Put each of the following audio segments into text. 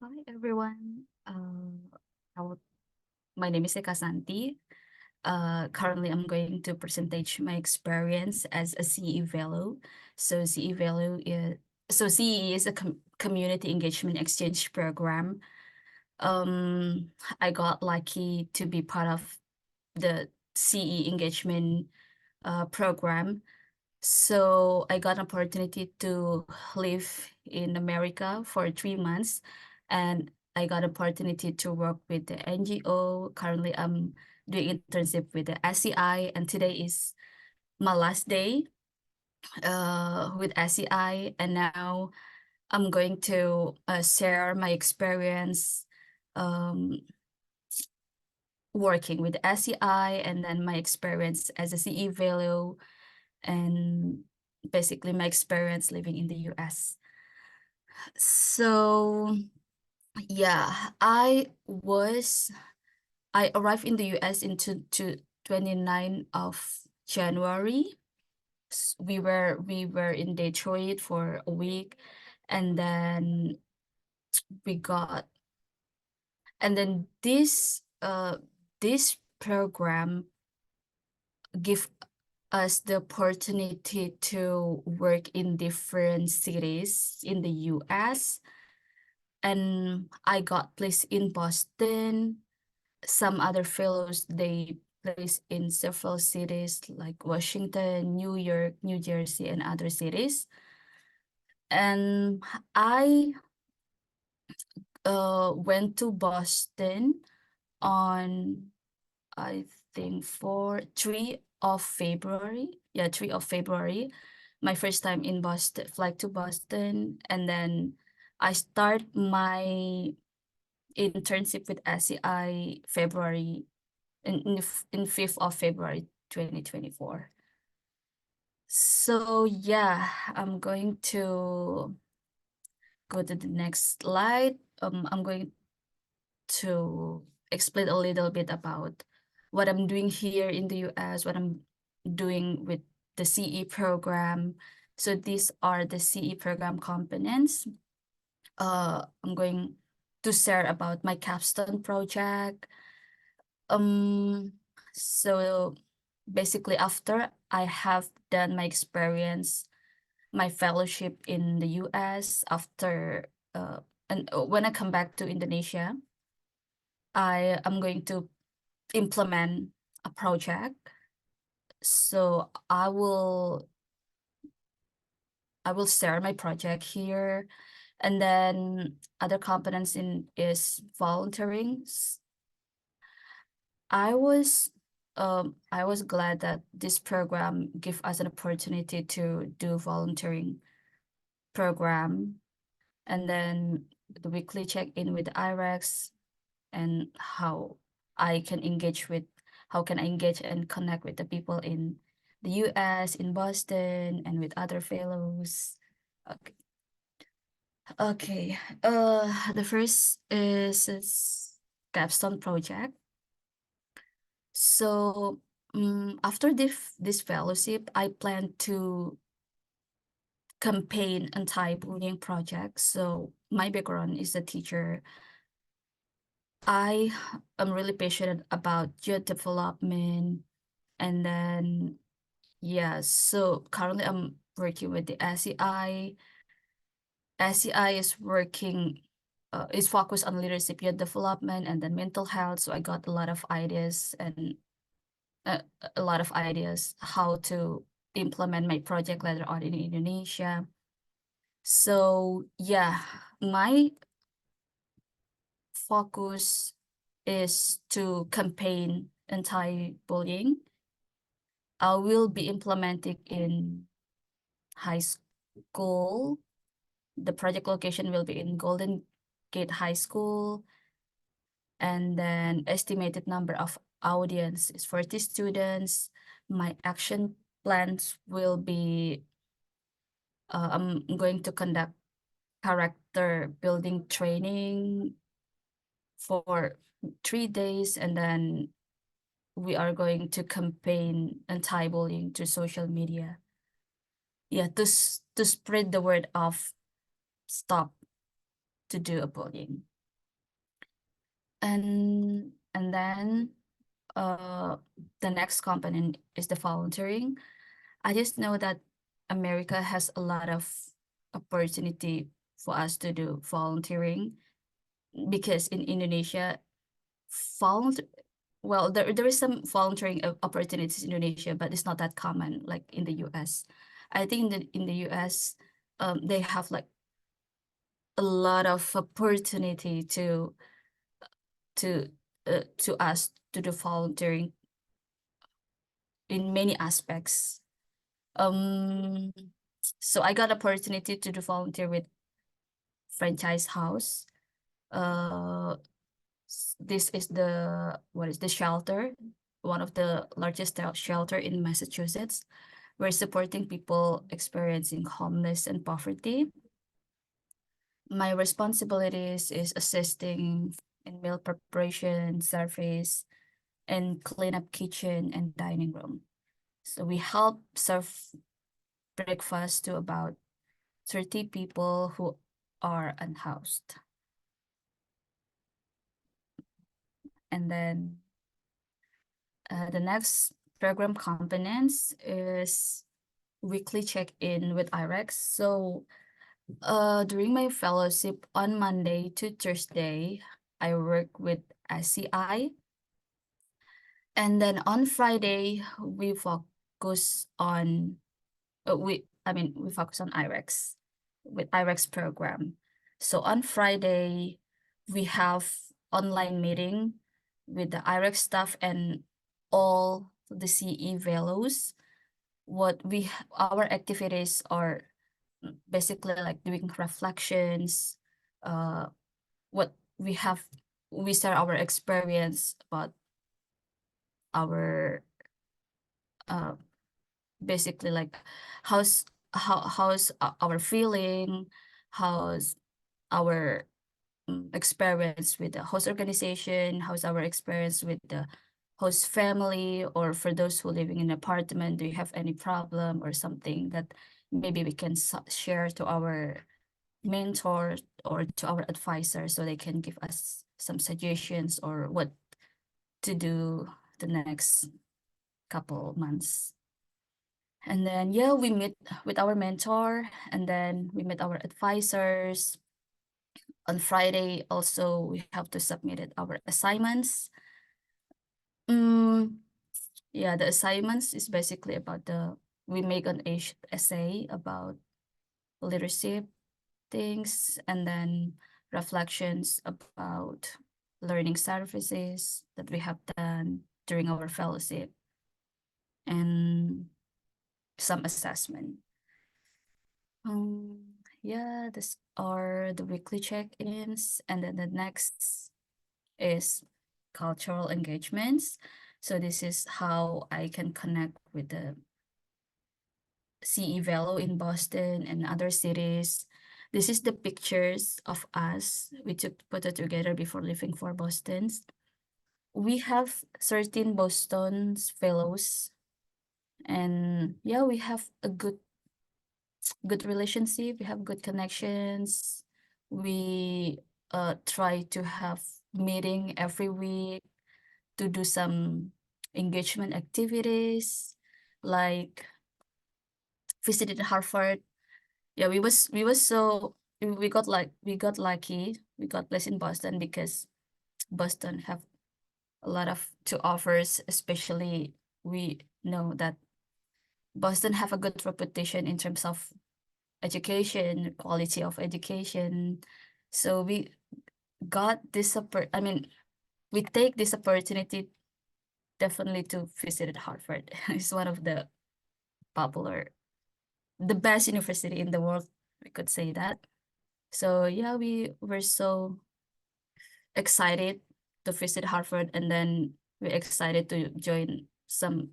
Hi everyone. How- my name is Eka Santi. Currently, I'm going to presentate my experience as a CE Fellow. So CE Fellow is CE is a community engagement exchange program. I got lucky to be part of the CE engagement program. So I got an opportunity to live in America for 3 months, and I got opportunity to work with the NGO. Currently, I'm doing internship with the SCI, and today is my last day with SCI, and now I'm going to share my experience um, working with SCI, and then my experience as a CE Fellow, and basically my experience living in the US. So yeah, I arrived in the US into 29 of January. We were in Detroit for a week, and then we got and then this program give us the opportunity to work in different cities in the US. And I got placed in Boston. Some other fellows, they placed in several cities like Washington, New York, New Jersey, and other cities. And I went to Boston on, I think, 3 of February. Yeah, 3 of February. My first time in Boston, flight to Boston. And then I start my internship with SCI February in 5th of February 2024. So yeah, I'm going to go to the next slide. I'm going to explain a little bit about what I'm doing here in the US, what I'm doing with the CE program. So these are the CE program components. I'm going to share about my capstone project. So basically after I have done my experience, my fellowship in the US and when I come back to Indonesia, I am going to implement a project. So I will share my project here. And then other components in is volunteering. I was glad that this program give us an opportunity to do volunteering program, and then the weekly check-in with IREX, and how can I engage and connect with the people in the US, in Boston, and with other fellows. Okay. Okay. The first is capstone project. So after this fellowship, I plan to campaign anti-bullying project. So my background is a teacher. I am really passionate about youth development. And then, yeah, so currently I'm working with the SEI. SEI is focused on leadership, youth development, and then mental health. So I got a lot of ideas and a lot of ideas how to implement my project later on in Indonesia. So yeah, my focus is to campaign anti-bullying. I will be implementing in high school. The project location will be in Golden Gate High School. And then estimated number of audience is 40 students. My action plans will be, I'm going to conduct character building training for 3 days, and then we are going to campaign anti-bullying to social media. Yeah, to spread the word of stop to do a bullying. And then the next component is the volunteering. I just know that America has a lot of opportunity for us to do volunteering, because in Indonesia, volunteer well, there is some volunteering opportunities in Indonesia, but it's not that common like in the US. I think that in the US, they have like a lot of opportunity to to us to do volunteering in many aspects. Um, so I got opportunity to do volunteer with franchise house. Uh, this is the shelter, one of the largest shelter in Massachusetts. We're supporting people experiencing homeless and poverty. My responsibilities is assisting in meal preparation, service, and clean up kitchen and dining room. So we help serve breakfast to about 30 people who are unhoused. And then the next program components is weekly check-in with IREX. So during my fellowship on Monday to Thursday, I work with SCI. And then on Friday, we focus on we focus on IREX with IREX program. So on Friday, we have online meeting with the IREX staff and all the CE fellows. Our activities are basically like doing reflections, what we share our experience about our basically like how's our feeling, how's our experience with the host organization, how's our experience with the host family, or for those who living in an apartment, do you have any problem or something that maybe we can share to our mentor or to our advisor so they can give us some suggestions or what to do the next couple months. And then, yeah, we meet with our mentor, and then we meet our advisors. On Friday, also, we have to submit our assignments. Yeah, the assignments is basically about we make an essay about leadership things, and then reflections about learning services that we have done during our fellowship, and some assessment. Yeah, these are the weekly check-ins, and then the next is cultural engagements. So this is how I can connect with the CE Velo in Boston and other cities. This is the pictures of us. We took photo together before leaving for Boston. We have 13 Boston's fellows, and yeah, we have a good relationship. We have good connections. We try to have meeting every week to do some engagement activities, like visited Harvard. Yeah, we got lucky. We got blessed in Boston because Boston have a lot of to offers, especially we know that Boston have a good reputation in terms of education, quality of education. So we got this we take this opportunity definitely to visit at Harvard. It's one of the best university in the world, we could say that. So yeah, we were so excited to visit Harvard, and then we're excited to join some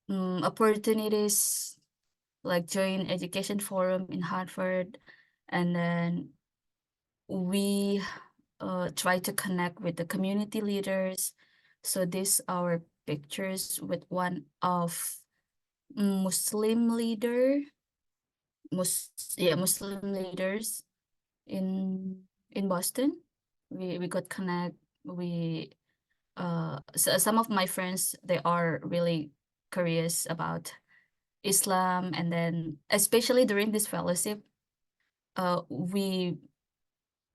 opportunities like join education forum in Harvard, and then we try to connect with the community leaders. So these are pictures with one of Muslim leader, Muslim leaders in Boston. we got connect. So some of my friends, they are really curious about Islam, and then especially during this fellowship, we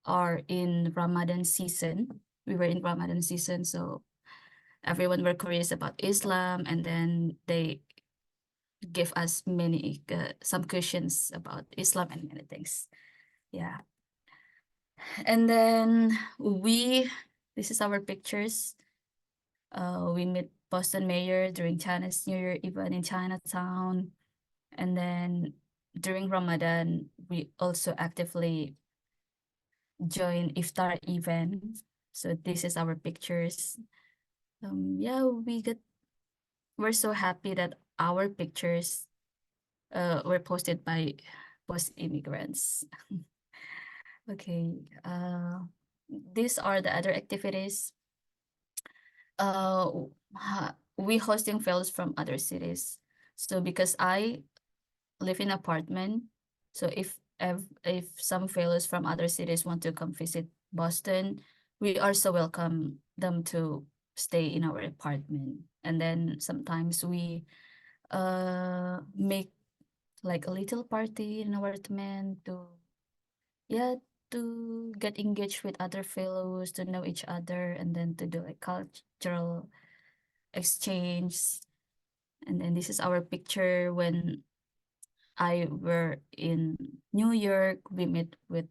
are in Ramadan season. We were in Ramadan season, so everyone were curious about Islam, and then they give us many some questions about Islam and many things. Yeah. And then this is our pictures. We met Boston Mayor during Chinese New Year event in Chinatown. And then during Ramadan, we also actively join iftar event. So this is our pictures. Yeah, we're so happy that our pictures were posted by post immigrants. Okay, these are the other activities. We hosting fellows from other cities. So because I live in apartment, so if some fellows from other cities want to come visit Boston, we also welcome them to stay in our apartment. And then sometimes we make like a little party in our apartment to, yeah, to get engaged with other fellows, to know each other, and then to do a cultural exchange. And then this is our picture when I were in New York. We met with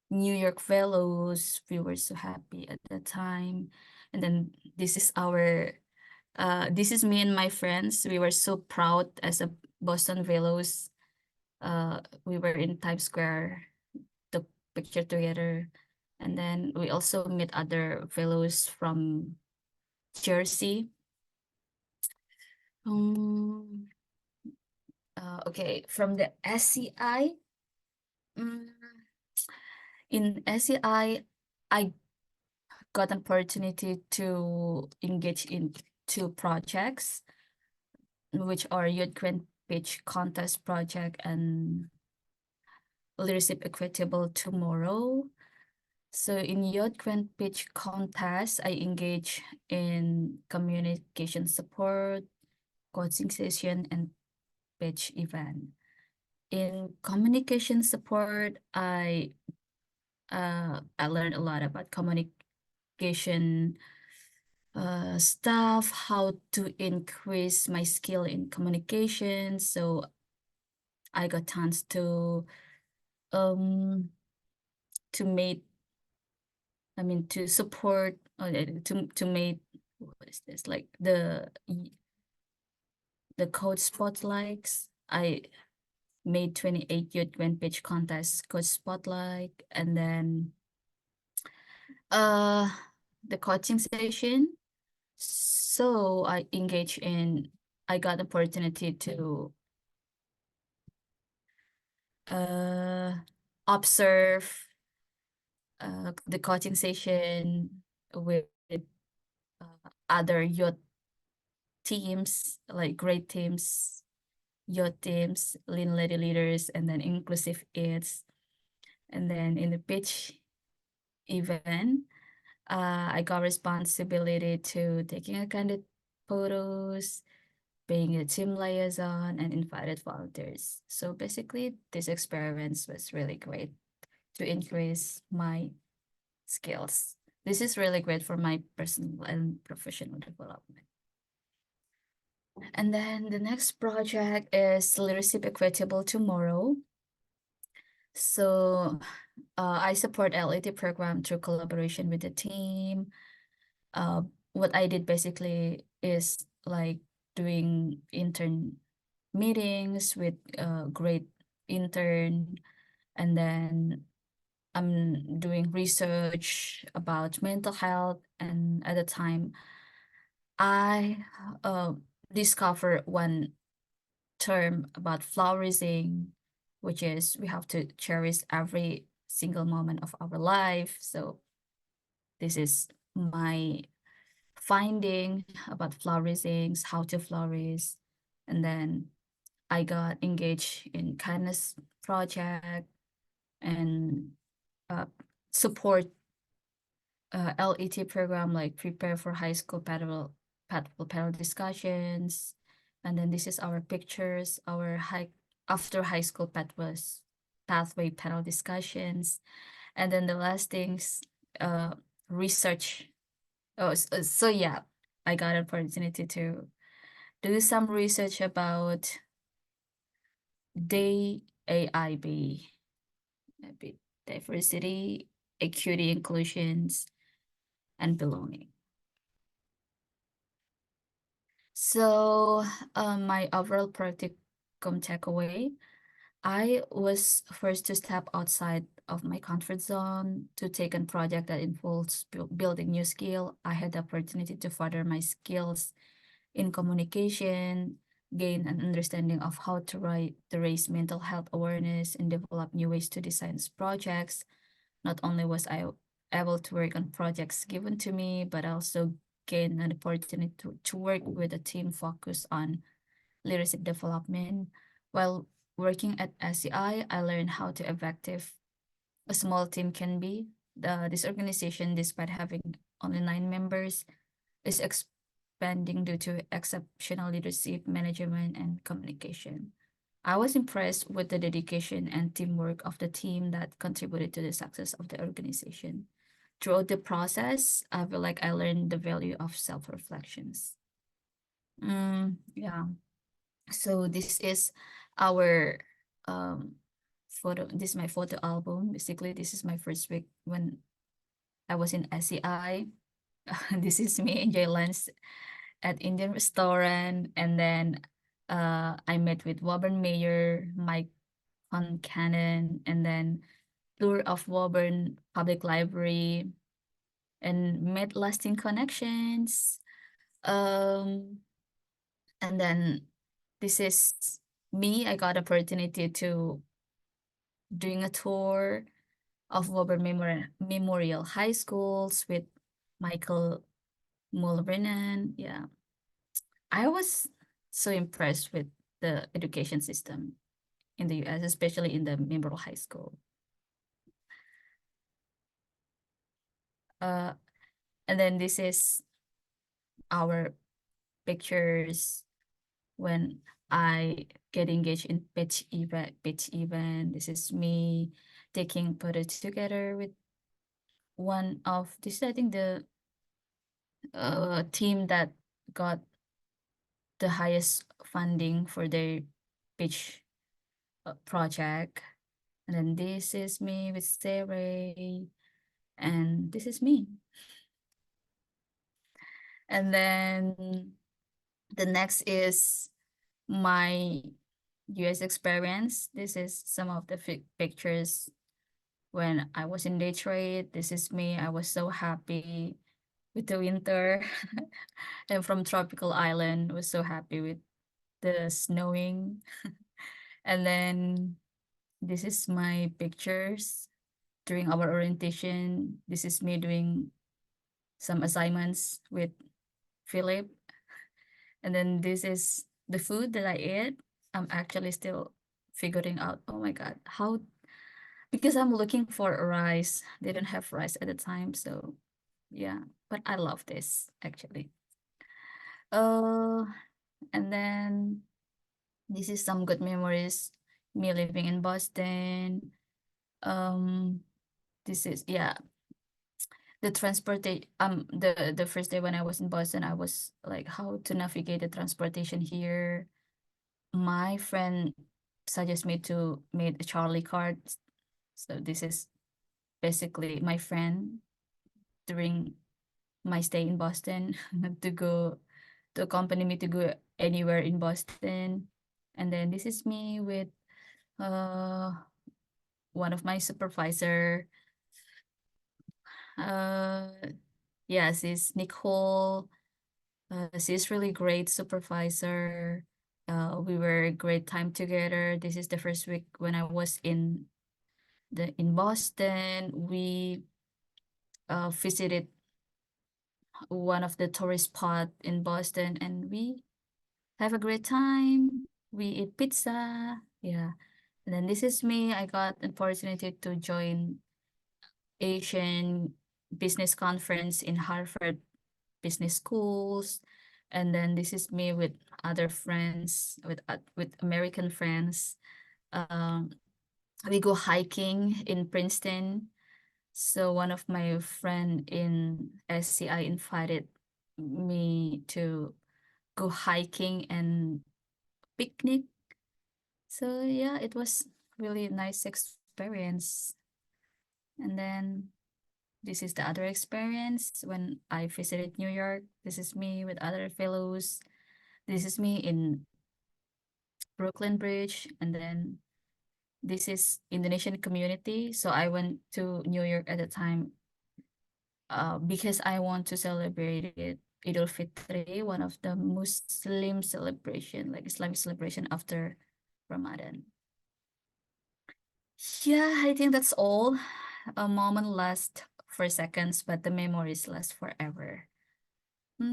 New York fellows. We were so happy at that time. And then this is me and my friends. We were so proud as a Boston fellows. We were in Times Square, took picture together. And then we also met other fellows from Jersey. Okay, from the SCI. mm, in SCI, I got an opportunity to engage in two projects, which are Youth Grand Pitch Contest Project and Leadership Equitable Tomorrow. So in Youth Grand Pitch Contest, I engage in communication support, coaching session, and pitch event. In communication support, I learned a lot about communication stuff, how to increase my skill in communication. So I got chance um to make to support to make, what is this, like the code spotlights. I made 28 youth grand pitch contest code spotlight, and then uh the coaching session. So I got opportunity to observe the coaching session with other youth teams, like great teams, youth teams, lean lady leaders, and then inclusive aids. And then in the pitch event, I got responsibility to taking a candid photos, being a team liaison, and invited volunteers. So basically, this experience was really great to increase my skills. This is really great for my personal and professional development. And then the next project is Leadership Equitable Tomorrow. So I support LET program through collaboration with the team. What I did basically is like doing intern meetings with a great intern, and then I'm doing research about mental health. And at the time, I discovered one term about flourishing, which is we have to cherish every single moment of our life. So this is my finding about flourishing, how to flourish. And then I got engaged in kindness project and support LET program, like prepare for high school panel discussions. And then this is our pictures, our after high school pathway panel discussions. And then the last things, research. Oh, so yeah, I got an opportunity to do some research about DEIB, diversity, equity, inclusions, and belonging. So, my overall practicum takeaway, I was first to step outside of my comfort zone to take a project that involves building new skill. I had the opportunity to further my skills in communication, gain an understanding of how to raise mental health awareness, and develop new ways to design projects. Not only was I able to work on projects given to me, but also gain an opportunity to work with a team focused on leadership development. While working at SEI, I learned how to effective a small team can be. This organization, despite having only 9 members, is expanding due to exceptional leadership, management, and communication. I was impressed with the dedication and teamwork of the team that contributed to the success of the organization. Throughout the process, I feel like I learned the value of self-reflections. Yeah. So this is our photo. This is my photo album. Basically, this is my first week when I was in SEI. This is me enjoy lunch at Indian restaurant, and then I met with Woburn Mayor Mike Concannon, and then tour of Woburn Public Library, and made lasting connections. Um, and then this is me. I got opportunity to doing a tour of Woburn Memorial High Schools with Michael Mulbrennan. Yeah, I was so impressed with the education system in the US, especially in the Memorial High School. Uh, and then this is our pictures when I get engaged in pitch event. This is me taking photos together with one of this, I think the team that got the highest funding for their pitch project. And then this is me with Sarah, and this is me. And then the next is my US experience. This is some of the pictures when I was in Detroit. This is me. I was so happy with the winter. And from tropical island, was so happy with the snowing. And then this is my pictures during our orientation. This is me doing some assignments with Philip. And then this is the food that I ate. I'm actually still figuring out, oh my God, how, because I'm looking for rice. They don't have rice at the time. So yeah, but I love this actually. Uh, and then this is some good memories, me living in Boston. Um, this is, yeah, the transportation, the first day when I was in Boston, I was like, how to navigate the transportation here. My friend suggests me to make a Charlie card. So this is basically my friend during my stay in Boston to go to accompany me to go anywhere in Boston. And then this is me with uh one of my supervisor. Uh yes, it's Nicole. She's really great supervisor. We were a great time together. This is the first week when I was in Boston. We visited one of the tourist spot in Boston, and we have a great time. We eat pizza. Yeah. And then this is me. I got an opportunity to join Asian business conference in Harvard Business Schools. And then this is me with other friends, with American friends. Um, we go hiking in Princeton. So one of my friend in SCI invited me to go hiking and picnic. So yeah, it was really a nice experience. And then this is the other experience when I visited New York. This is me with other fellows. This is me in Brooklyn Bridge. And then this is Indonesian community. So I went to New York at the time because I want to celebrate it. Idul Fitri, one of the Muslim celebration, like Islamic celebration after Ramadan. Yeah, I think that's all. A moment lasts for seconds, but the memories last forever.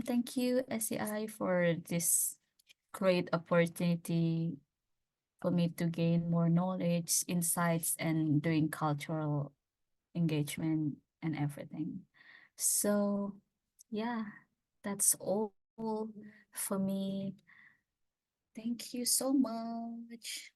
Thank you, SEI, for this great opportunity for me to gain more knowledge, insights, and doing cultural engagement and everything. So, yeah, that's all for me. Thank you so much.